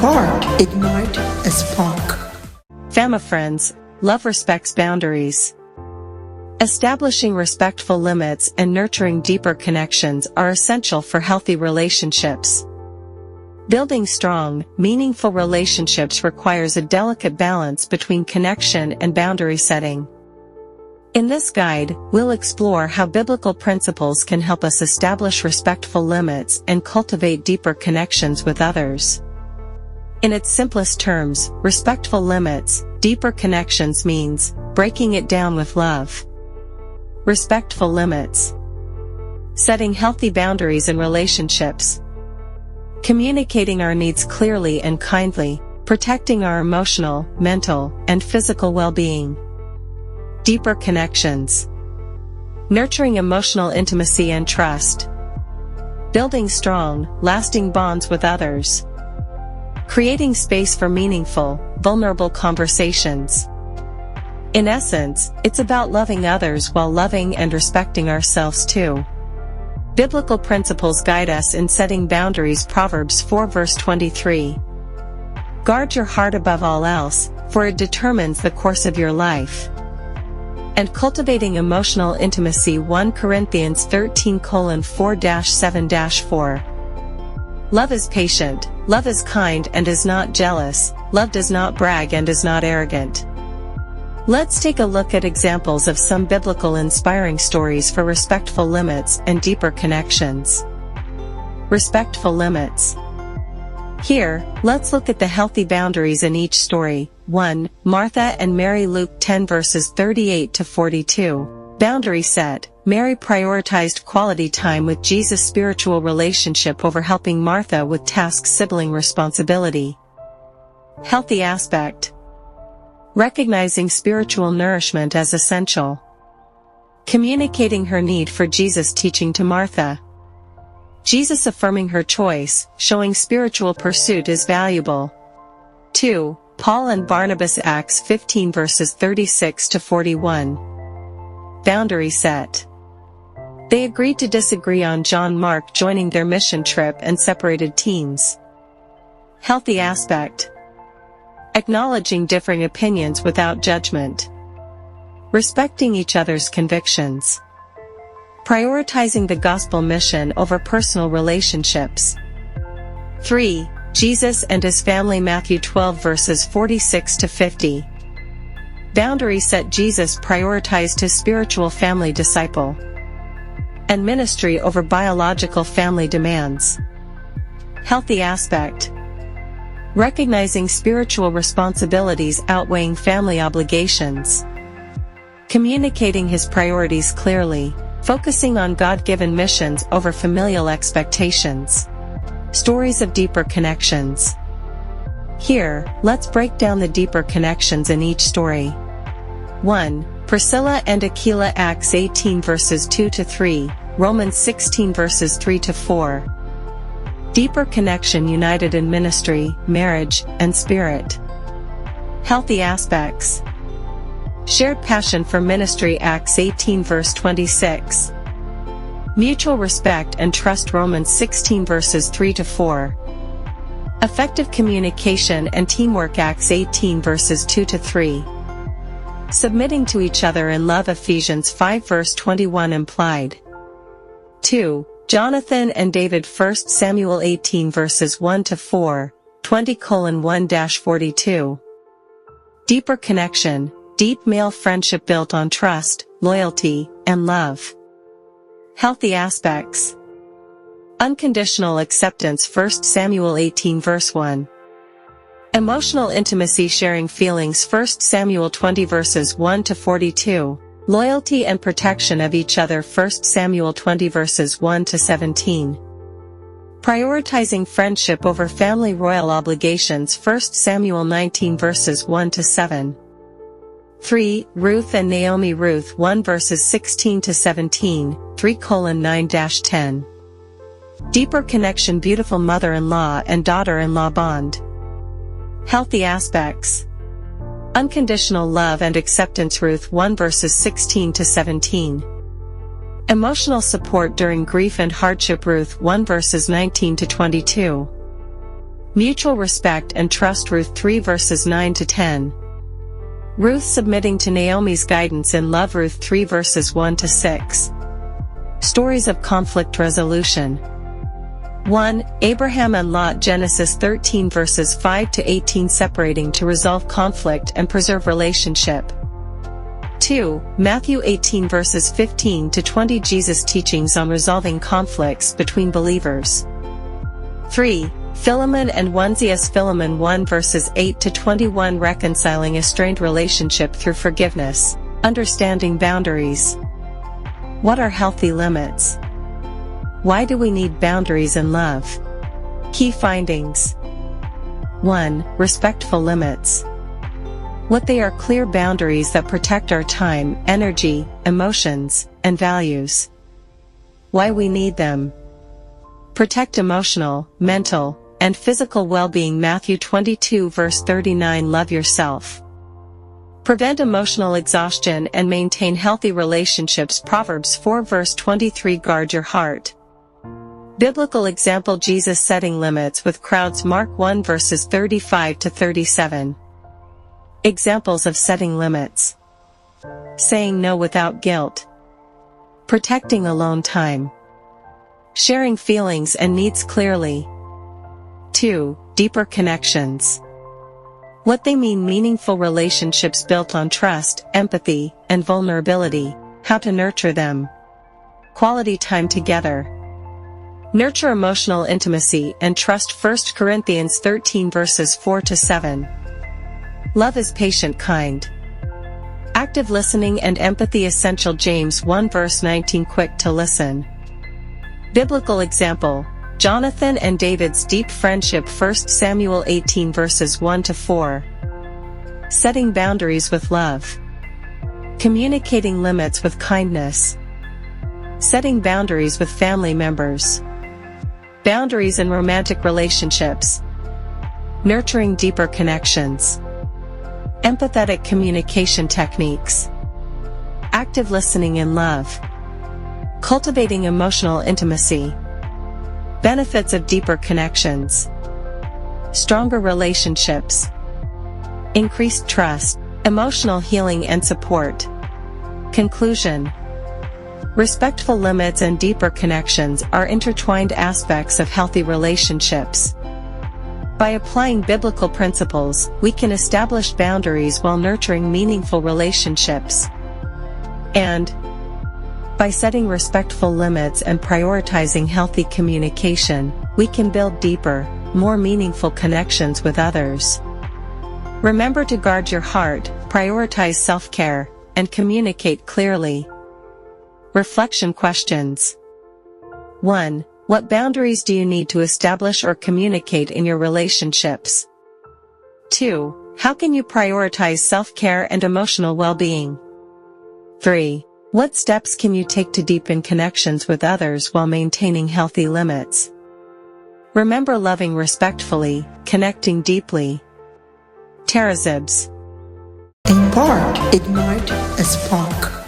IMPART, ignite a spark. Famifrens, love respects boundaries. Establishing respectful limits and nurturing deeper connections are essential for healthy relationships. Building strong, meaningful relationships requires a delicate balance between connection and boundary setting. In this guide, we'll explore how biblical principles can help us establish respectful limits and cultivate deeper connections with others. In its simplest terms, respectful limits, deeper connections means breaking it down with love. Respectful limits. Setting healthy boundaries in relationships. Communicating our needs clearly and kindly, protecting our emotional, mental, and physical well-being. Deeper connections. Nurturing emotional intimacy and trust. Building strong, lasting bonds with others. Creating space for meaningful, vulnerable conversations. In essence, it's about loving others while loving and respecting ourselves too. Biblical principles guide us in setting boundaries. Proverbs 4 verse 23. Guard your heart above all else, for it determines the course of your life. And cultivating emotional intimacy. 1 Corinthians 13:4-7-4. Love is patient, love is kind and is not jealous, love does not brag and is not arrogant. Let's take a look at examples of some biblical inspiring stories for respectful limits and deeper connections. Respectful limits. Here, let's look at the healthy boundaries in each story. 1. Martha and Mary. Luke 10 verses 38-42. Boundary set. Mary prioritized quality time with Jesus' spiritual relationship over helping Martha with tasks. Sibling responsibility. Healthy aspect. Recognizing spiritual nourishment as essential. Communicating her need for Jesus' teaching to Martha. Jesus affirming her choice, showing spiritual pursuit is valuable. 2. Paul and Barnabas. Acts 15 verses 36-41. Boundary set. They agreed to disagree on John Mark joining their mission trip and separated teams. Healthy aspect. Acknowledging differing opinions without judgment. Respecting each other's convictions. Prioritizing the gospel mission over personal relationships. 3. Jesus and his family. Matthew 12 verses 46-50. Boundary set. Jesus prioritized his spiritual family, disciple, and ministry over biological family demands. Healthy aspect. Recognizing spiritual responsibilities outweighing family obligations. Communicating his priorities clearly, focusing on God-given missions over familial expectations. Stories of deeper connections. Here, let's break down the deeper connections in each story. 1. Priscilla and Aquila. Acts 18 verses 2-3, Romans 16 verses 3-4. Deeper connection. United in ministry, marriage, and spirit. Healthy aspects. Shared passion for ministry. Acts 18 verse 26. Mutual respect and trust. Romans 16 verses 3-4. Effective communication and teamwork. Acts 18 verses 2-3. Submitting to each other in love. Ephesians 5 verse 21 implied. 2. Jonathan and David. 1 Samuel 18 verses 1-4, 20:1-42. Deeper connection. Deep male friendship built on trust, loyalty, and love. Healthy aspects. Unconditional acceptance. 1 Samuel 18 verse 1. Emotional intimacy. Sharing feelings. 1 Samuel 20 verses 1-42. Loyalty and protection of each other. 1 Samuel 20 verses 1-17. Prioritizing friendship over family. Royal obligations. 1 Samuel 19 verses 1-7. 3. Ruth and Naomi. Ruth 1 verses 16-17, 3:9-10. Deeper connection. Beautiful mother-in-law and daughter-in-law bond. Healthy aspects. Unconditional love and acceptance. Ruth 1 verses 16-17. Emotional support during grief and hardship. Ruth 1 verses 19-22. Mutual respect and trust. Ruth 3 verses 9 to 10. Ruth submitting to Naomi's guidance in love. Ruth 3 verses 1 to 6. Stories of conflict resolution. 1. Abraham and Lot. Genesis 13 verses 5 to 18. Separating to resolve conflict and preserve relationship. 2. Matthew 18 verses 15 to 20. Jesus' teachings on resolving conflicts between believers. 3. Philemon and Onesius. Philemon 1 verses 8 to 21. Reconciling a strained relationship through forgiveness. Understanding boundaries. What are healthy limits? Why do we need boundaries in love? Key findings. 1. Respectful limits. What they are: clear boundaries that protect our time, energy, emotions, and values. Why we need them. Protect emotional, mental, and physical well-being. Matthew 22 verse 39. Love yourself. Prevent emotional exhaustion and maintain healthy relationships. Proverbs 4 verse 23. Guard your heart. Biblical example: Jesus setting limits with crowds. Mark 1 verses 35 to 37. Examples of setting limits. Saying no without guilt. Protecting alone time. Sharing feelings and needs clearly. 2. Deeper connections. What they mean: meaningful relationships built on trust, empathy, and vulnerability. How to nurture them. Quality time together. Nurture emotional intimacy and trust. 1 Corinthians 13 verses 4 to 7. Love is patient, kind. Active listening and empathy essential. James 1 verse 19. Quick to listen. Biblical example: Jonathan and David's deep friendship. 1 Samuel 18 verses 1 to 4. Setting boundaries with love. Communicating limits with kindness. Setting boundaries with family members. Boundaries in romantic relationships. Nurturing deeper connections. Empathetic communication techniques. Active listening in love. Cultivating emotional intimacy. Benefits of deeper connections. Stronger relationships. Increased trust. Emotional healing and support. Conclusion. Respectful limits and deeper connections are intertwined aspects of healthy relationships. By applying biblical principles, we can establish boundaries while nurturing meaningful relationships. And by setting respectful limits and prioritizing healthy communication, we can build deeper, more meaningful connections with others. Remember to guard your heart, prioritize self-care, and communicate clearly. Reflection questions. 1. What boundaries do you need to establish or communicate in your relationships? 2. How can you prioritize self-care and emotional well-being? 3. What steps can you take to deepen connections with others while maintaining healthy limits? Remember, loving respectfully, connecting deeply. Tarizibs. IMPART. Ignite a spark.